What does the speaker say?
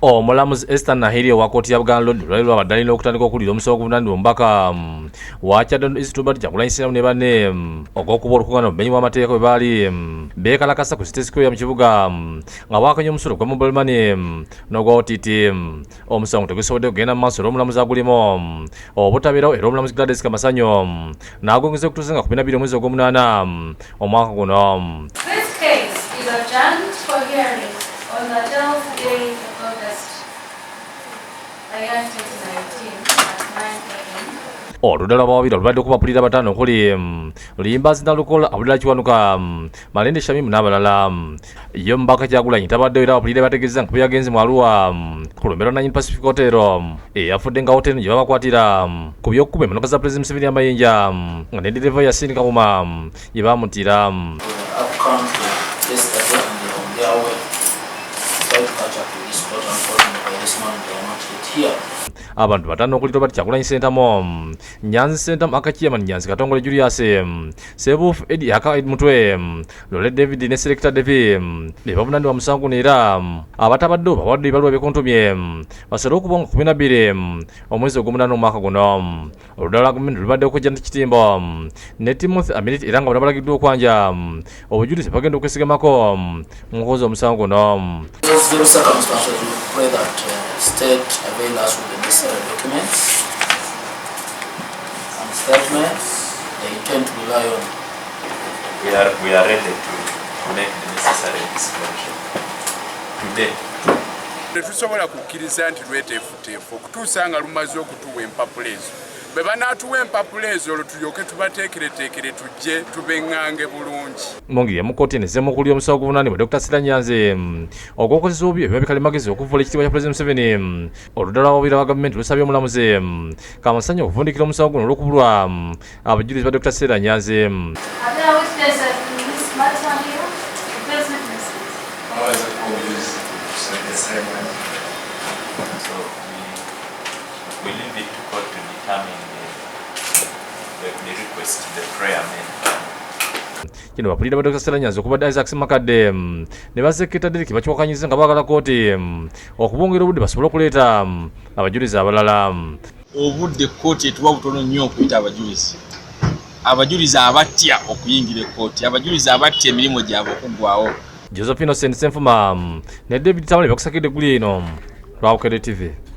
Omulamuzi Esther Nahiri wa kkooti ya Buganda Road lwali lwabaddanira okutandika okuwulira omusango gw'obuvunaanyizibwa Omubaka wa Kyaddondo East Kyagulanyi ne banne ogw'okuba olukuŋŋaana obumenyi bw'amateeka bwe baali beekalakasa ku City Square mu kibuga nga bwakanya omusolo gwa mobile money n'ogwa OTT. Omusango tegusobodde kugenda mu maaso olw'omulamuzi agulimu obutabeerawo era omulamuzi Gladys Kamasanyo n'agwongeza okutuusa nga 12 omwezi ogw'omunaana omwaka guno. This case is adjourned for hearing on the 12th day of August, the year 2019 at 9 a.m. Oludala bwabiri olubadde okubapulira bataano okuli Luyimbazi Nalukola Abulira Kiwanuka Malende Shamimu n'abalala. Ye Omubaka Kyagulanyi tabaddeyo era abapulira bategeeza nga yagenze mu Arua ku Lumbero Nanyi Pacific Hotel eyafudde nga hoteri gye babakwatira ku by'okkuba emmotoka za Pulezidenti Museveni amayinja nga ne ddereva Yasin Kawuma ye baamutira. Abantu bataano okulira bati Kyagulanyi Sentamu, Nyanzi Sentamu Akakiyaman Nyanzi Katongole Julius, Sebuufu Eddie Aka Mutwe, Lole David ne Selector Devi be bavunaanibwa musango era abatabadde bawadde ebibalwa ebikuntumye basobole okubonga 12 omwezi ogw'omunaana omwaka guno. Oludala lwa gavumenti lubadde okujja Kitimbo ne Timothy Aminiti era nga bano balagiddwa okwanja obujulizi bagenda okwesigamako mu kukoza omusango guno. State avail us with the necessary documents and statements they intend to rely on. We are ready to make the necessary disclosure today. Tetusobola kukkiriza nti lweteefuteefu okutuusa nga lumaze okutuwa empapula ezo. Bwe banaatuwa empapula ezo olwo tulyoke tubateekereteekere tujje tubeŋŋange bulungi. Mungiri mu kkooti enezeemu okuwulira omusango gw'obuvunaanyizibwa Dr. Sira Nyanzi ogw'okozesa obubi ebiba bikalimagezi okuvuula ekitiibwa kya Pulezidenti Museveni. Oludala lw'obubira bwa gavumenti lusabye omulamuzi Kamasanyo okuvundikira omusango guno olw'okubulwa abajulizi ba Dr. Sira Nyanzi. We leave it to court to determine the request, the prayer made. Kino bapulira ba Dr. Sira Nyanzi okubadde Isaac Makadde ne baseketa Derek bakiwakanyiza nga baagala kkooti okubongera obudde basobole okuleeta abajulizi abalala. Obudde kkooti etuwa butono nnyo okuyita abajulizi. Abajulizi abatya okuyingira ekkooti, abajulizi abatya emirimu gyabwe okuggwawo. Josephine Senfuma ne David Tamale bakusakidde eggulu eno lwa Bukedde TV.